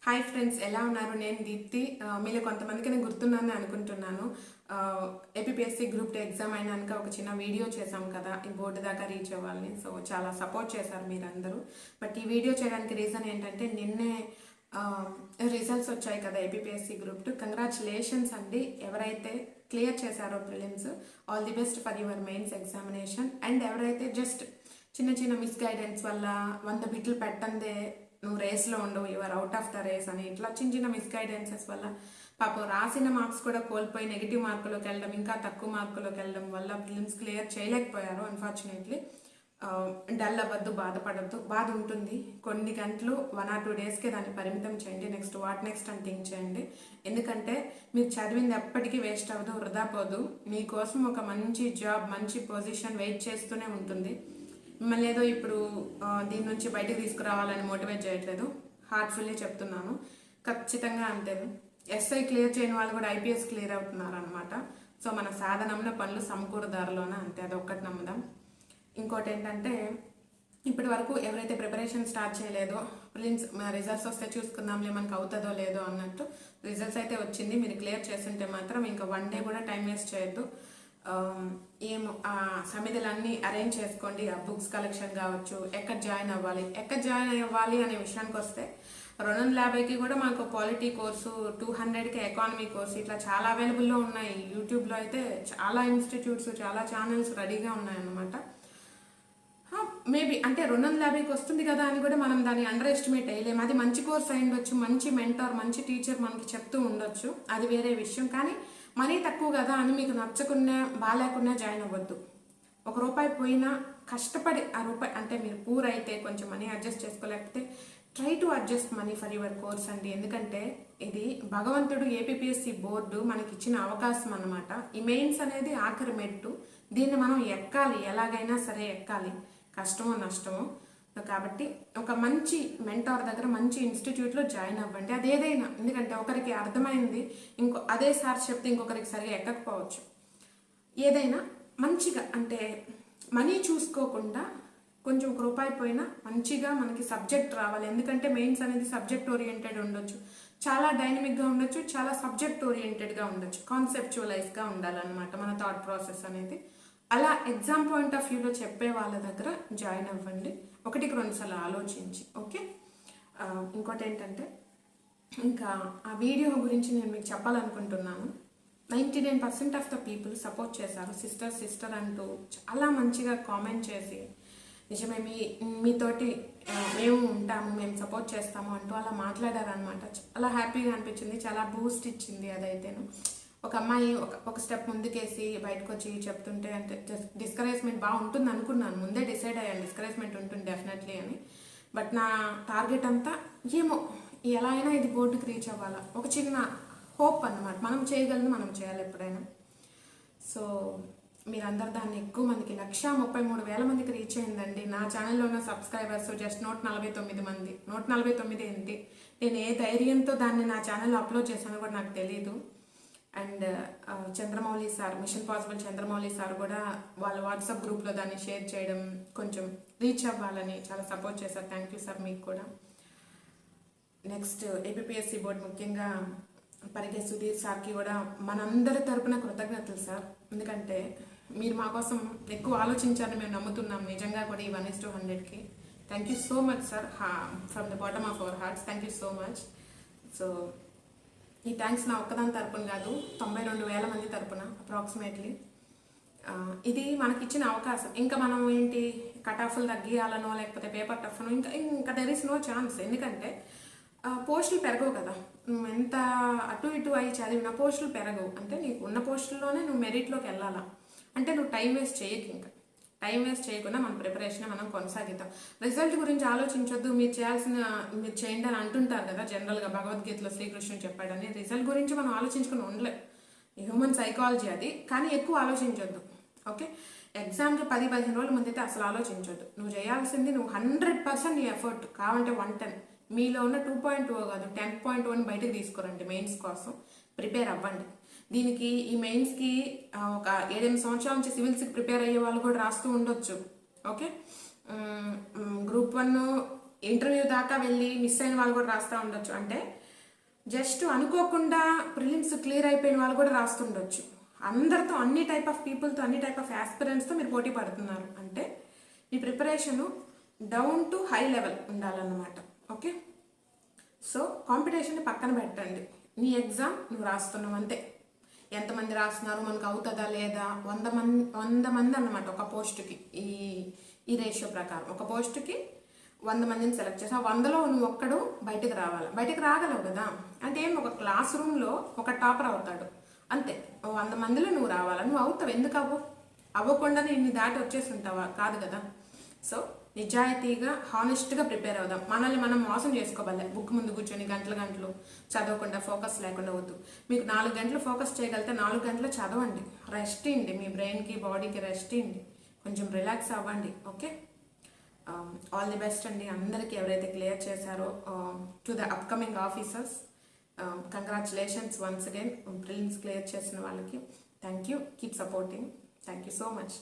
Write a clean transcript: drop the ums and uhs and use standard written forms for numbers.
Hi friends, ఎలా ఉన్నారు? నేను దీప్తి. మీలో కొంతమందికి నేను గుర్తున్నానని అనుకుంటున్నాను. ఏపీఎస్సీ గ్రూప్ 2 ఎగ్జామ్ అయినాక ఒక చిన్న వీడియో చేశాం కదా, ఈ బోర్డు దాకా రీచ్ అవ్వాలని. సో చాలా సపోర్ట్ చేశారు మీరందరూ. బట్ ఈ వీడియో చేయడానికి రీజన్ ఏంటంటే, నిన్నే రిజల్ట్స్ వచ్చాయి కదా ఏపీఎస్సీ గ్రూప్ 2. కంగ్రాచులేషన్స్ అండి ఎవరైతే క్లియర్ చేశారో prelims. All the best for your mains examination. And ఎవరైతే జస్ట్ చిన్న చిన్న మిస్గైడెన్స్ వల్ల 100 బిట్లు పెట్టందే నువ్వు రేస్లో ఉండవు, your out of the race అని ఇట్లా చిన్న చిన్న మిస్గైడెన్సెస్ వల్ల పాపం రాసిన మార్క్స్ కూడా కోల్పోయి నెగిటివ్ మార్కులోకి వెళ్ళడం, ఇంకా తక్కువ మార్కులోకి వెళ్ళడం వల్ల ప్రిలిమ్స్ క్లియర్ చేయలేకపోయారు. అన్ఫార్చునేట్లీ డల్ అవ్వద్దు, బాధపడద్దు. బాధ ఉంటుంది, కొన్ని గంటలు 1 or 2 డేస్కే దాన్ని పరిమితం చేయండి. నెక్స్ట్ అని థింక్ చేయండి. ఎందుకంటే మీరు చదివింది ఎప్పటికీ వేస్ట్ అవ్వదు, వృధా పోదు. మీకోసం ఒక మంచి జాబ్, మంచి పొజిషన్ వెయిట్ చేస్తూనే ఉంటుంది. మిమ్మల్ని ఏదో ఇప్పుడు దీని నుంచి బయటకు తీసుకురావాలని మోటివేట్ చేయట్లేదు, హార్ట్ఫుల్లీ చెప్తున్నాను. ఖచ్చితంగా అంతే. ఎస్ఐ క్లియర్ చేయని వాళ్ళు కూడా ఐపీఎస్ క్లియర్ అవుతున్నారు అనమాట. సో మన సాధనంలో పనులు సమకూరుదారులోనే, అంతే. అదొక్కటి నమ్ముదాం. ఇంకోటి ఏంటంటే, ఇప్పటి వరకు ఎవరైతే ప్రిపరేషన్ స్టార్ట్ చేయలేదో, ప్రిలిమ్స్ రిజల్ట్స్ వస్తే చూసుకుందాంలే మనకు అవుతుందో లేదో అన్నట్టు, రిజల్ట్స్ అయితే వచ్చింది. మీరు క్లియర్ చేస్తుంటే మాత్రం ఇంకా 1 day కూడా టైం వేస్ట్ చేయొద్దు. ఏమో ఆ సమితులన్నీ అరేంజ్ చేసుకోండి. ఆ బుక్స్ కలెక్షన్ కావచ్చు, ఎక్కడ జాయిన్ అవ్వాలి అనే విషయానికి వస్తే 250కి కూడా మాకు పాలిటీ కోర్సు, 200కి ఎకానమీ కోర్సు, ఇట్లా చాలా అవైలబుల్లో ఉన్నాయి. యూట్యూబ్లో అయితే చాలా ఇన్స్టిట్యూట్స్, చాలా ఛానల్స్ రెడీగా ఉన్నాయన్నమాట. మేబీ అంటే 250కి వస్తుంది కదా అని కూడా మనం దాన్ని అండర్ ఎస్టిమేట్ అయ్యలేము. అది మంచి కోర్స్ అయి ఉండొచ్చు, మంచి మెంటర్, మంచి టీచర్ మనకి చెప్తూ ఉండొచ్చు, అది వేరే విషయం. కానీ మనీ తక్కువ కదా అని మీకు నచ్చకున్నా బాగాలేకున్నా జాయిన్ అవ్వద్దు. ₹1 పోయినా కష్టపడి ఆ రూపాయి, అంటే మీరు పూర్ అయితే కొంచెం మనీ అడ్జస్ట్ చేసుకోలేకపోతే try to adjust money for your course అండి. ఎందుకంటే ఇది భగవంతుడు, ఏపీఎస్సీ బోర్డు మనకి ఇచ్చిన అవకాశం అన్నమాట. ఈ మెయిన్స్ అనేది ఆఖరి మెట్టు. దీన్ని మనం ఎక్కాలి, ఎలాగైనా సరే ఎక్కాలి, కష్టమో నష్టమో. కాబట్టి ఒక మంచి మెంటార్ దగ్గర, మంచి ఇన్స్టిట్యూట్లో జాయిన్ అవ్వండి. అది ఏదైనా, ఎందుకంటే ఒకరికి అర్థమైంది అదే సార్ చెప్తే ఇంకొకరికి సరిగా ఎక్కకపోవచ్చు. ఏదైనా మంచిగా, అంటే మనీ చూసుకోకుండా కొంచెం ₹1 పోయినా మంచిగా మనకి సబ్జెక్ట్ రావాలి. ఎందుకంటే మెయిన్స్ అనేది సబ్జెక్ట్ ఓరియంటెడ్ ఉండొచ్చు, చాలా డైనమిక్గా ఉండొచ్చు, చాలా సబ్జెక్ట్ ఓరియంటెడ్గా ఉండొచ్చు, కాన్సెప్చువలైజ్గా ఉండాలన్నమాట మన థాట్ ప్రాసెస్ అనేది. అలా ఎగ్జామ్ పాయింట్ ఆఫ్ వ్యూలో చెప్పే వాళ్ళ దగ్గర జాయిన్ అవ్వండి, 1-2 సార్లు ఆలోచించి. ఓకే. ఇంకోటి ఏంటంటే, ఇంకా ఆ వీడియో గురించి నేను మీకు చెప్పాలనుకుంటున్నాను. 99% ఆఫ్ ద పీపుల్ సపోర్ట్ చేశారు. సిస్టర్ అంటూ చాలా మంచిగా కామెంట్ చేసి, నిజమే మీతోటి మేము ఉంటాము, మేము సపోర్ట్ చేస్తాము అంటూ అలా మాట్లాడారనమాట. చాలా హ్యాపీగా అనిపించింది, చాలా బూస్ట్ ఇచ్చింది. అదైతేను ఒక అమ్మాయి ఒక స్టెప్ ముందుకేసి బయటకు వచ్చి చెప్తుంటే, అంటే డిస్కరేజ్మెంట్ బాగుంటుంది అనుకున్నాను, ముందే డిసైడ్ అయ్యాను డిస్కరేజ్మెంట్ ఉంటుంది డెఫినెట్లీ అని. బట్ నా టార్గెట్ అంతా ఏమో ఎలా అయినా ఇది బోర్డుకి రీచ్ అవ్వాలా, ఒక చిన్న హోప్ అన్నమాట. మనం చేయగలను, మనం చేయాలి ఎప్పుడైనా. సో మీరందరూ దాన్ని ఎక్కువ మందికి, 133,000 మందికి రీచ్ అయిందండి. నా ఛానల్లో ఉన్న సబ్స్క్రైబర్స్ జస్ట్ 149 మంది. 149 ఏంటి, నేను ఏ ధైర్యంతో దాన్ని నా ఛానల్లో అప్లోడ్ చేశానో కూడా నాకు తెలీదు. And Chandramouli sir, machine possible Chandramouli sir కూడా వాళ్ళ వాట్సాప్ గ్రూప్లో దాన్ని షేర్ చేయడం, కొంచెం రీచ్ అవ్వాలని చాలా సపోర్ట్ చేశారు. థ్యాంక్ యూ సార్, మీకు కూడా. నెక్స్ట్ ఏపీఎస్సీ బోర్డు, ముఖ్యంగా పరిగే సుధీర్ సార్కి కూడా మనందరి తరపున కృతజ్ఞతలు సార్. ఎందుకంటే మీరు మా కోసం ఎక్కువ ఆలోచించారని మేము నమ్ముతున్నాం, నిజంగా కూడా ఈ 1:100కి. Thank you so much sir, from the bottom of our hearts. Thank you so much. So ఈ థ్యాంక్స్ నా ఒక్కదాని తరపున కాదు, 92,000 మంది తరపున అప్రాక్సిమేట్లీ. ఇది మనకిచ్చిన అవకాశం. ఇంకా మనం ఏంటి, కట్ ఆఫ్లు తగ్గియాలనో లేకపోతే పేపర్ టఫ్నో ఇంకా దెర్ ఇస్ నో ఛాన్స్. ఎందుకంటే పోస్టులు పెరగవు కదా, నువ్వు ఎంత అటు ఇటు అయి చదివిన పోస్టులు పెరగవు. అంటే నీకు ఉన్న పోస్టుల్లోనే నువ్వు మెరిట్లోకి వెళ్ళాలా, అంటే నువ్వు టైం వేస్ట్ చేయకు. ఇంకా టైం వేస్ట్ చేయకుండా మన ప్రిపరేషన్ మనం కొనసాగిద్దాం. రిజల్ట్ గురించి ఆలోచించొద్దు, మీరు చేయండి అని అంటుంటారు కదా జనరల్గా, భగవద్గీతలో శ్రీకృష్ణుడు చెప్పాడని. రిజల్ట్ గురించి మనం ఆలోచించుకుని ఉండలేం, హ్యూమన్ సైకాలజీ అది. కానీ ఎక్కువ ఆలోచించొద్దు. ఓకే. ఎగ్జామ్కి 10-15 రోజుల ముందైతే అసలు ఆలోచించొద్దు. నువ్వు చేయాల్సింది, నువ్వు 100% నీ ఎఫర్ట్ కావాలంటే 110, మీలో ఉన్న 2.2 కాదు 10.1 బయటకు తీసుకురండి. మెయిన్స్ కోసం ప్రిపేర్ అవ్వండి. దీనికి ఈ మెయిన్స్కి ఒక 7-8 సంవత్సరాల నుంచి సివిల్స్కి ప్రిపేర్ అయ్యే వాళ్ళు కూడా రాస్తూ ఉండొచ్చు. ఓకే. గ్రూప్ 1 ఇంటర్వ్యూ దాకా వెళ్ళి మిస్ అయిన వాళ్ళు కూడా రాస్తూ ఉండొచ్చు. అంటే జస్ట్ అనుకోకుండా ప్రిలిమ్స్ క్లియర్ అయిపోయిన వాళ్ళు కూడా రాస్తుండొచ్చు. అందరితో, అన్ని టైప్ ఆఫ్ పీపుల్తో, అన్ని టైప్ ఆఫ్ ఆస్పిరెంట్స్తో మీరు పోటీ పడుతున్నారు అంటే మీ preparation down to high level ఉండాలన్నమాట. ఓకే, సో కాంపిటీషన్ పక్కన పెట్టండి. నీ ఎగ్జామ్ నువ్వు రాస్తున్నావు అంతే. ఎంతమంది రాస్తున్నారు, మనకు అవుతుందా లేదా, 100 మంది అన్నమాట ఒక పోస్టుకి. ఈ రేషియో ప్రకారం ఒక పోస్టుకి 100 మందిని సెలెక్ట్ చేసి, ఆ 100లో నువ్వు ఒక్కడు బయటకు రావాలి. బయటకు రాగలవు కదా. అంటే ఏం, ఒక క్లాస్ రూమ్లో ఒక టాపర్ అవుతాడు అంతే. 100 మందిలో నువ్వు రావాలి. నువ్వు అవుతావు, ఎందుకు అవ్వకుండానే ఇన్ని దాటి వచ్చేసి ఉంటావా? కాదు కదా. సో నిజాయితీగా, హానెస్ట్గా ప్రిపేర్ అవుదాం. మనల్ని మనం మోసం చేసుకోవాలి. బుక్ ముందు కూర్చొని గంటలు చదవకుండా, ఫోకస్ లేకుండా వద్దు. మీకు 4 గంటలు ఫోకస్ చేయగలిగితే 4 గంటలు చదవండి. రెస్ట్ ఇవ్వండి, మీ బ్రెయిన్కి బాడీకి రెస్ట్ ఇవ్వండి, కొంచెం రిలాక్స్ అవ్వండి. ఓకే, ఆల్ ది బెస్ట్ అండి అందరికీ ఎవరైతే క్లియర్ చేశారో. To the upcoming officers congratulations once again. Prelims clear చేసిన వాళ్ళకి thank you. Keep supporting. Thank you so much.